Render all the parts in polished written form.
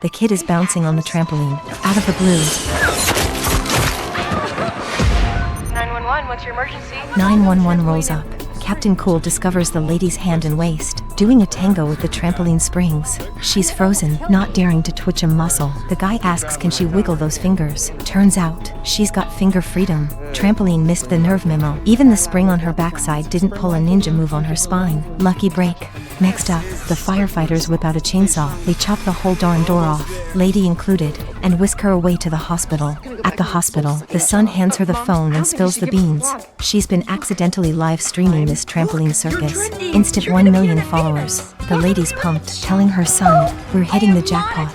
The kid is bouncing on the trampoline. Out of the blue, 911, what's your emergency? 911 rolls up. Captain Cool discovers the lady's hand and waist, doing a tango with the trampoline springs. She's frozen, not daring to twitch a muscle. The guy asks can she wiggle those fingers. Turns out, she's got finger freedom. Trampoline missed the nerve memo. Even the spring on her backside didn't pull a ninja move on her spine. Lucky break. Next up, the firefighters whip out a chainsaw. They chop the whole darn door off, lady included, and whisk her away to the hospital. At the hospital, the son hands her the phone and spills the beans. She's been accidentally live streaming this trampoline circus. Instant 1 million followers. The lady's pumped, telling her son, "We're hitting the jackpot."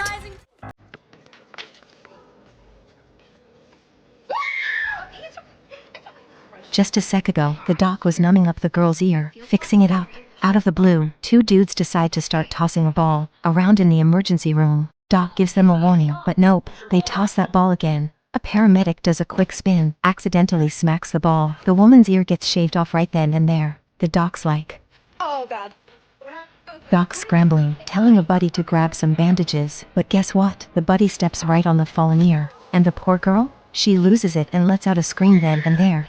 Just a sec ago, the doc was numbing up the girl's ear, fixing it up. Out of the blue, two dudes decide to start tossing a ball around in the emergency room. Doc gives them a warning, but nope, they toss that ball again. A paramedic does a quick spin, accidentally smacks the ball. The woman's ear gets shaved off right then and there. The doc's like, Oh god. Doc's scrambling, telling a buddy to grab some bandages, but guess what? The buddy steps right on the fallen ear. And the poor girl? She loses it and lets out a scream then and there.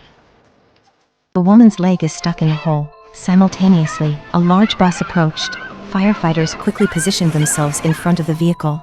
The woman's leg is stuck in a hole. Simultaneously, a large bus approached. Firefighters quickly positioned themselves in front of the vehicle.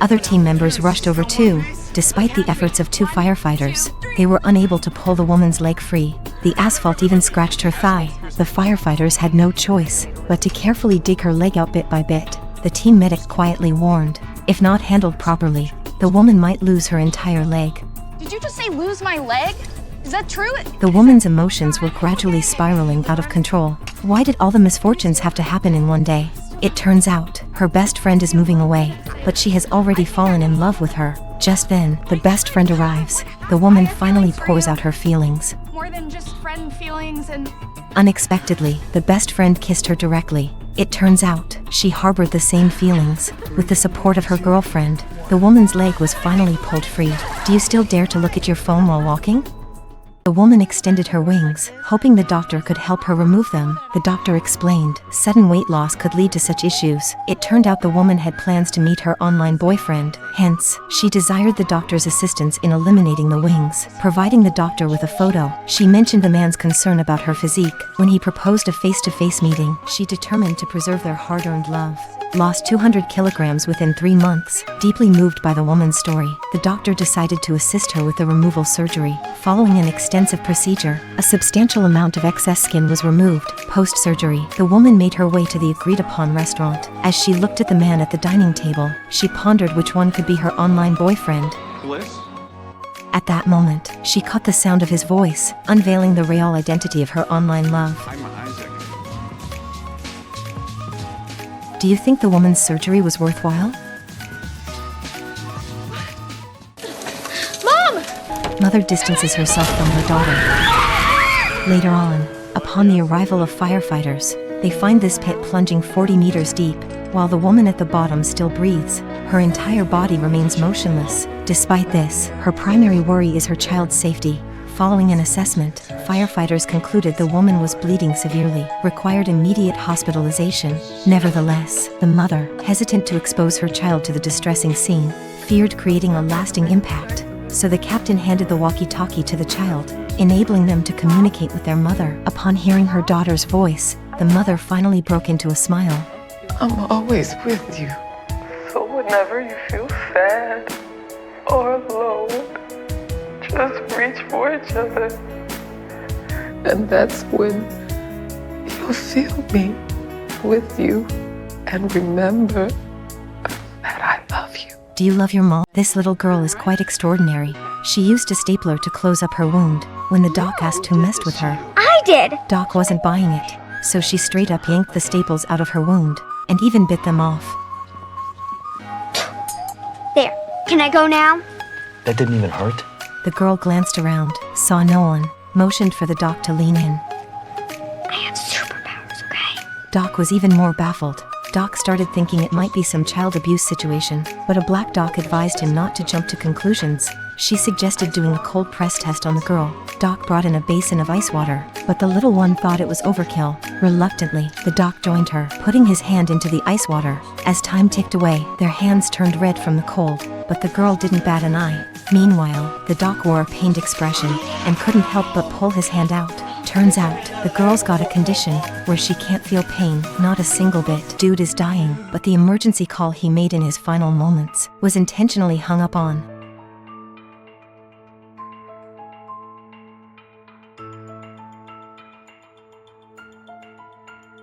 Other team members rushed over too. Despite the efforts of two firefighters, they were unable to pull the woman's leg free. The asphalt even scratched her thigh. The firefighters had no choice but to carefully dig her leg out bit by bit. The team medic quietly warned, if not handled properly, the woman might lose her entire leg. Did you just say lose my leg? Is that true? The woman's emotions were gradually spiraling out of control. Why did all the misfortunes have to happen in one day? It turns out, her best friend is moving away, but she has already fallen in love with her. Just then, the best friend arrives. The woman finally pours out her feelings. More than just friend feelings and... Unexpectedly, the best friend kissed her directly. It turns out, she harbored the same feelings. With the support of her girlfriend, the woman's leg was finally pulled free. Do you still dare to look at your phone while walking? The woman extended her wings, hoping the doctor could help her remove them. The doctor explained, sudden weight loss could lead to such issues. It turned out the woman had plans to meet her online boyfriend. Hence, she desired the doctor's assistance in eliminating the wings. Providing the doctor with a photo, she mentioned the man's concern about her physique. When he proposed a face-to-face meeting, she determined to preserve their hard-earned love. Lost 200 kilograms within 3 months. Deeply moved by the woman's story, the doctor decided to assist her with the removal surgery. Following an extensive procedure, a substantial amount of excess skin was removed. Post-surgery, the woman made her way to the agreed-upon restaurant. As she looked at the man at the dining table, she pondered which one could be her online boyfriend. Bliss? At that moment, she caught the sound of his voice, unveiling the real identity of her online love. I'm Isaac. Do you think the woman's surgery was worthwhile? Mom! Mother distances herself from her daughter. Later on, upon the arrival of firefighters, they find this pit plunging 40 meters deep. While the woman at the bottom still breathes, her entire body remains motionless. Despite this, her primary worry is her child's safety. Following an assessment, firefighters concluded the woman was bleeding severely, required immediate hospitalization. Nevertheless, the mother, hesitant to expose her child to the distressing scene, feared creating a lasting impact. So the captain handed the walkie-talkie to the child, enabling them to communicate with their mother. Upon hearing her daughter's voice, the mother finally broke into a smile. I'm always with you. So whenever you feel sad or alone, just reach for each other. And that's when you'll feel me with you. And remember that I love you. Do you love your mom? This little girl is quite extraordinary. She used a stapler to close up her wound. When the doc asked who messed with her, I did! Doc wasn't buying it, so she straight up yanked the staples out of her wound, and even bit them off. There. Can I go now? That didn't even hurt. The girl glanced around, saw no one, motioned for the doc to lean in. I have superpowers, okay? Doc was even more baffled. Doc started thinking it might be some child abuse situation, but a black doc advised him not to jump to conclusions. She suggested doing a cold press test on the girl. Doc brought in a basin of ice water, but the little one thought it was overkill. Reluctantly, the doc joined her, putting his hand into the ice water. As time ticked away, their hands turned red from the cold, but the girl didn't bat an eye. Meanwhile, the doc wore a pained expression and couldn't help but pull his hand out. Turns out, the girl's got a condition where she can't feel pain, not a single bit. Dude is dying, but the emergency call he made in his final moments was intentionally hung up on.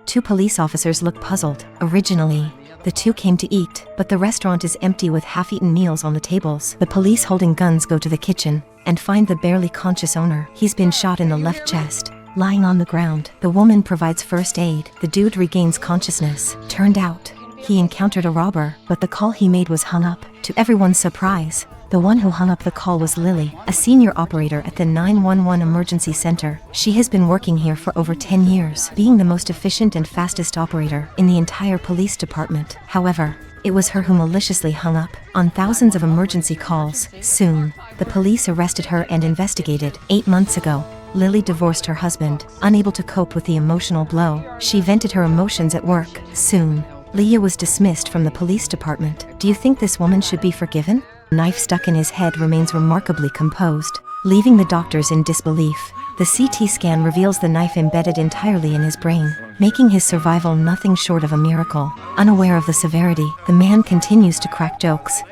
Two police officers look puzzled. Originally, the two came to eat, but the restaurant is empty with half-eaten meals on the tables. The police holding guns go to the kitchen and find the barely conscious owner. He's been shot in the left chest, lying on the ground. The woman provides first aid. The dude regains consciousness. Turned out, he encountered a robber, but the call he made was hung up. To everyone's surprise, the one who hung up the call was Lily, a senior operator at the 911 emergency center. She has been working here for over 10 years, being the most efficient and fastest operator in the entire police department. However, it was her who maliciously hung up on thousands of emergency calls. Soon, the police arrested her and investigated. 8 months ago, Lily divorced her husband. Unable to cope with the emotional blow, she vented her emotions at work. Soon, Leah was dismissed from the police department. Do you think this woman should be forgiven? Knife stuck in his head remains remarkably composed, leaving the doctors in disbelief. The CT scan reveals the knife embedded entirely in his brain, making his survival nothing short of a miracle. Unaware of the severity, the man continues to crack jokes.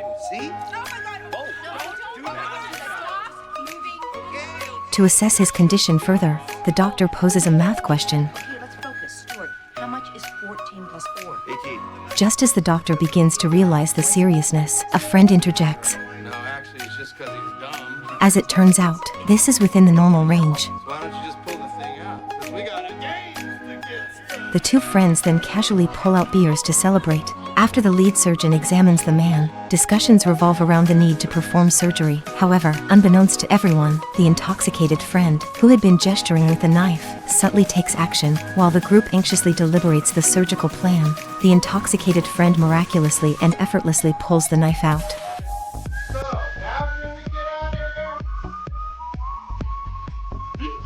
To assess his condition further, the doctor poses a math question. Let's focus. Stuart, how much is 14 plus 4? 18. Just as the doctor begins to realize the seriousness, a friend interjects. No, actually, it's just because he's dumb. As it turns out, this is within the normal range. So why don't you just pull the thing out? Because we got a game to get started. The two friends then casually pull out beers to celebrate. After the lead surgeon examines the man, discussions revolve around the need to perform surgery. However, unbeknownst to everyone, the intoxicated friend, who had been gesturing with the knife, subtly takes action. While the group anxiously deliberates the surgical plan, the intoxicated friend miraculously and effortlessly pulls the knife out. So, after we get out of here,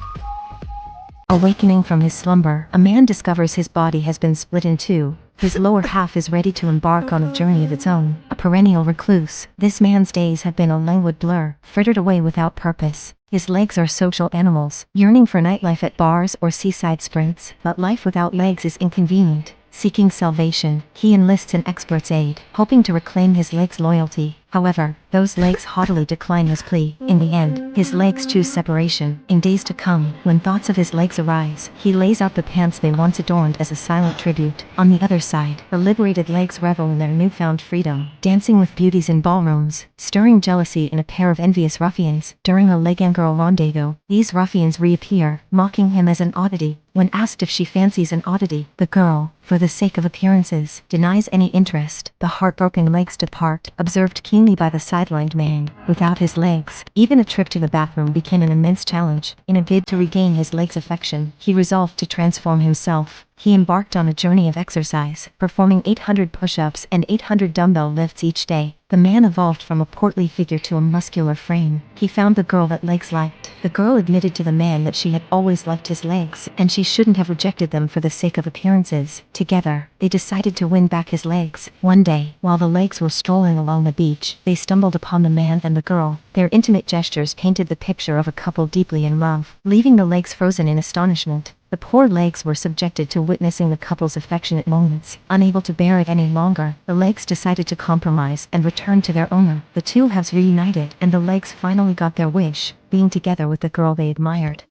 Awakening from his slumber, a man discovers his body has been split in two. His lower half is ready to embark on a journey of its own. A perennial recluse, this man's days have been a languid blur, frittered away without purpose. His legs are social animals, yearning for nightlife at bars or seaside sprints. But life without legs is inconvenient. Seeking salvation, he enlists an expert's aid, hoping to reclaim his legs' loyalty. However, those legs haughtily decline his plea. In the end, his legs choose separation. In days to come, when thoughts of his legs arise, he lays out the pants they once adorned as a silent tribute. On the other side, the liberated legs revel in their newfound freedom, dancing with beauties in ballrooms, stirring jealousy in a pair of envious ruffians. During a leg and girl rendezvous, these ruffians reappear, mocking him as an oddity. When asked if she fancies an oddity, the girl, for the sake of appearances, denies any interest. The heartbroken legs depart, observed keenly by the sidelined man. Without his legs, even a trip to the bathroom became an immense challenge. In a bid to regain his legs' affection, he resolved to transform himself. He embarked on a journey of exercise, performing 800 push-ups and 800 dumbbell lifts each day. The man evolved from a portly figure to a muscular frame. He found the girl that legs liked. The girl admitted to the man that she had always loved his legs, and she shouldn't have rejected them for the sake of appearances. Together, they decided to win back his legs. One day, while the legs were strolling along the beach, they stumbled upon the man and the girl. Their intimate gestures painted the picture of a couple deeply in love, leaving the legs frozen in astonishment. The poor legs were subjected to witnessing the couple's affectionate moments. Unable to bear it any longer, the legs decided to compromise and return to their owner. The two halves reunited, and the legs finally got their wish, being together with the girl they admired.